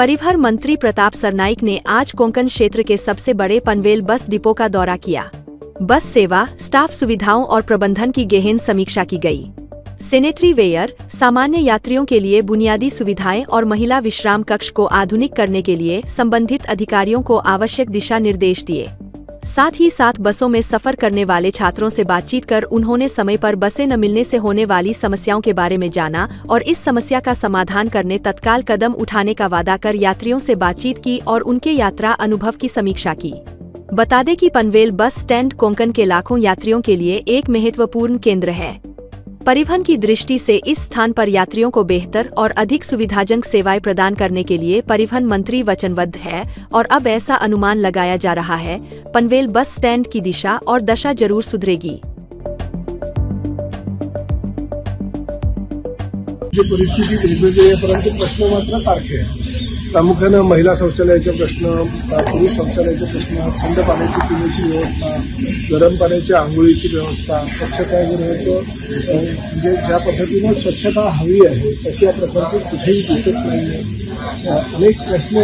परिवहन मंत्री प्रताप सरनाईक ने आज कोंकण क्षेत्र के सबसे बड़े पनवेल बस डिपो का दौरा किया। बस सेवा, स्टाफ सुविधाओं और प्रबंधन की गहन समीक्षा की गई। सैनिटरी वेयर, सामान्य यात्रियों के लिए बुनियादी सुविधाएं और महिला विश्राम कक्ष को आधुनिक करने के लिए संबंधित अधिकारियों को आवश्यक दिशा निर्देश दिए। साथ ही साथ बसों में सफर करने वाले छात्रों से बातचीत कर उन्होंने समय पर बसें न मिलने से होने वाली समस्याओं के बारे में जाना और इस समस्या का समाधान करने तत्काल कदम उठाने का वादा कर यात्रियों से बातचीत की और उनके यात्रा अनुभव की समीक्षा की। बता दें कि पनवेल बस स्टैंड कोंकण के लाखों यात्रियों के लिए एक महत्वपूर्ण केंद्र है। परिवहन की दृष्टि से इस स्थान पर यात्रियों को बेहतर और अधिक सुविधाजनक सेवाएं प्रदान करने के लिए परिवहन मंत्री वचनबद्ध है और अब ऐसा अनुमान लगाया जा रहा है, पनवेल बस स्टैंड की दिशा और दशा जरूर सुधरेगी। परिस्थिती वेगवेगळी आहे, परंतु प्रश्न मात्र सारखे आहेत। प्रामुख्याने महिला शौचालयाचे प्रश्न, पुरुष शौचालयाचे प्रश्न, थंड पाण्याची पिण्याची व्यवस्था, गरम पाण्याची आंघोळीची व्यवस्था, स्वच्छतागृहाचं म्हणजे ज्या पद्धतीने स्वच्छता हवी आहे तशी या प्रकारची कुठेही दिसत नाहीये। अनेक प्रश्न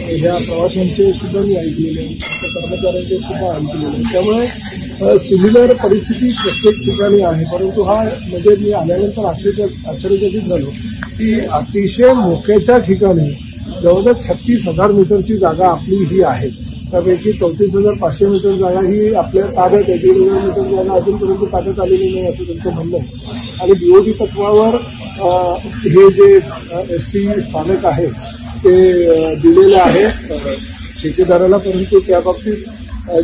ह्या प्रवाशांचे सुद्धा मी ऐकलेले, कर्मचाऱ्यांचे सुद्धा ऐकलेले। त्यामुळे सिमिलर परिस्थिती प्रत्येक ठिकाणी आहे, परंतु हा म्हणजे मी आल्यानंतर आश्चर्यचकित झालो की अतिशय मोक्याच्या ठिकाणी जवळजवळ 36,000 मीटरची जागा आपली ही आहे। त्यापैकी 34,500 मीटर जागा ही आपल्या ताब्यात आहे। 1,500 मीटर जागा अजूनपर्यंत ताब्यात आलेली नाही असं त्यांचं म्हणणं आहे। आणि बीओटी तत्वावर हे जे एसटी स्थानक आहे ते दिलेलं आहे ठेकेदाराला, परंतु त्या बाबतीत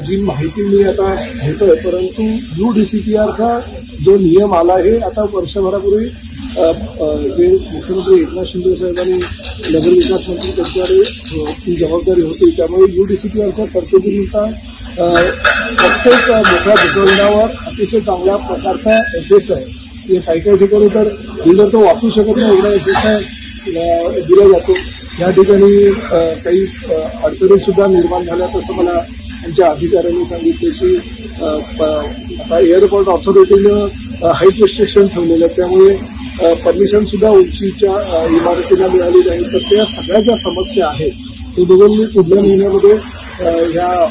जी माहिती मी आता घेतोय, परंतु UDCPRचा जो नियम आला आहे आता वर्षभरापूर्वी जे मुख्यमंत्री एकनाथ शिंदे साहेबांनी नगरविकास मंत्री त्यांच्याकडे ती जबाबदारी होती, त्यामुळे UDCPRच्या तरतुदीनुसार प्रत्येक मोठ्या भूखंडावर अतिशय चांगल्या प्रकारचा FS आहे। काही ठिकाणी तर डीलर तो वापरू शकत नाही एवढा FS दिला जातो। या ठिकाणी काही अडचणी सुद्धा निर्माण झाल्या तसं मला आमच्या अधिकाऱ्यांनी सांगितले की आता एअरपोर्ट ऑथॉरिटीनं हाईट रिस्ट्रिक्शन ठेवलेलं आहे, त्यामुळे परमिशन सुद्धा उंचीच्या इमारतीला मिळाली नाही। तर त्या सगळ्या ज्या समस्या आहेत ते बघून मी पुढल्या महिन्यामध्ये ह्या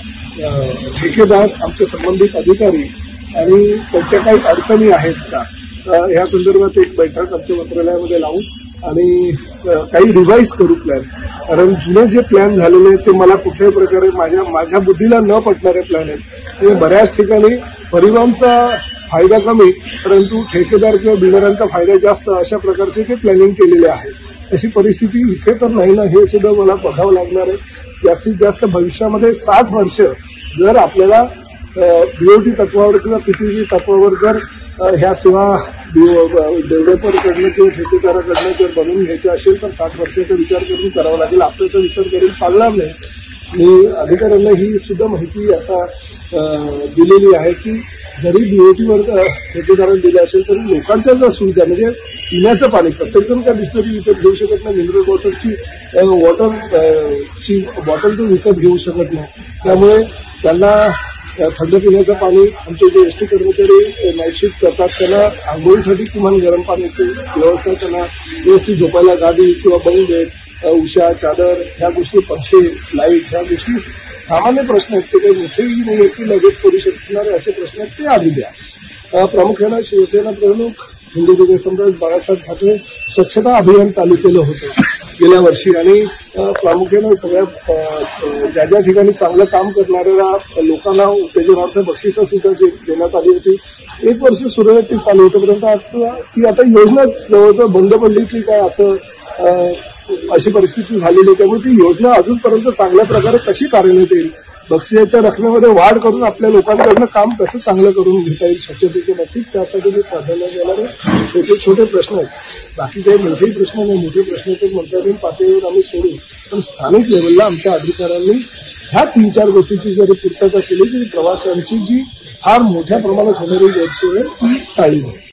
ठेकेदार, आमचे संबंधित अधिकारी आणि त्यांच्या काही अडचणी आहेत का ह्या संदर्भात एक बैठक आमच्या मंत्रालयामध्ये लावू आणि काही रिवाईज करू प्लॅन। कारण जुने जे प्लॅन झालेले आहेत ते मला कुठल्याही प्रकारे माझ्या बुद्धीला न पटणारे प्लॅन आहेत। ते बऱ्याच ठिकाणी परिवहनचा फायदा कमी परंतु ठेकेदार किंवा बिल्डरांचा फायदा जास्त अशा प्रकारचे ते प्लॅनिंग केलेले आहे। अशी परिस्थिती इथे तर नाही ना, हे सुद्धा मला बघावं लागणार आहे। जास्तीत जास्त भविष्यामध्ये 60 वर्ष जर आपल्याला बीओटी तत्वावर किंवा PPP तत्वावर जर ह्या सेवा डेव्हलपरकडनं किंवा ठेकेदाराकडनं जर बनवून घ्यायचे असेल तर 60 वर्षाचा विचार करून करावा लागेल। आताचा विचार करून चालणार नाही। मी अधिकाऱ्यांना ही सुद्धा माहिती आता दिलेली आहे की जरी बीओटीवर ठेकेदारांना दिलं असेल तरी लोकांच्या ज्या सुविधा म्हणजे पिण्याचं पाणी, प्रत्येकजण काय बिस्लरी विकत घेऊ शकत नाही, मिनरल वॉटरची बॉटल तो विकत घेऊ शकत नाही। त्यामुळे त्यांना थंड पिण्याचं पाणी, आमचे जे एसटी कर्मचारी नाईट शिफ्ट करतात त्यांना आंघोळीसाठी किमान गरम पाण्याची व्यवस्था, त्यांना व्यवस्थित झोपायला गादी किंवा बंग बेड, उषा, चादर, ह्या गोष्टी, पंखे, लाईट, ह्या गोष्टी सामान्य प्रश्न आहेत। ते काही मोठेही नाही आहेत की लगेच करू शकणारे असे प्रश्न आहेत, ते आधी द्या। प्रामुख्यानं शिवसेना प्रमुख हिंदू हृदय सम्राट बाळासाहेब ठाकरे स्वच्छता अभियान चालू केलं होतं गेल्या वर्षी आणि प्रामुख्यानं सगळ्या ज्या ठिकाणी चांगलं काम करणाऱ्या लोकांना उत्तेजनार्थ बक्षिसं सुद्धा देण्यात आली होती। 1 वर्ष सुरळीत ती चालू होतं, परंतु ती आता योजना जवळजवळ बंद पडली की काय असं अशी परिस्थिती झालेली आहे। त्यामुळे ती योजना अजूनपर्यंत चांगल्या प्रकारे कशी कार्यान्वित येईल, बक्षिसाच्या रकमेमध्ये वाढ करून आपल्या लोकांकडनं काम कसं चांगलं करून घेता येईल स्वच्छतेच्या बाबतीत, त्यासाठी मी प्राधान्य देणारे छोटे प्रश्न आहेत। बाकी काही मोठेही प्रश्न नाही, मोठे प्रश्न तर मंत्रालयीन पातळीवर आम्ही सोडू, पण स्थानिक लेवलला आमच्या अधिकाऱ्यांनी ह्या 3-4 गोष्टीची जरी पूर्तता केली तरी प्रवाशांची जी फार मोठ्या प्रमाणात होणारी गैरसोय ती टाळली जाईल।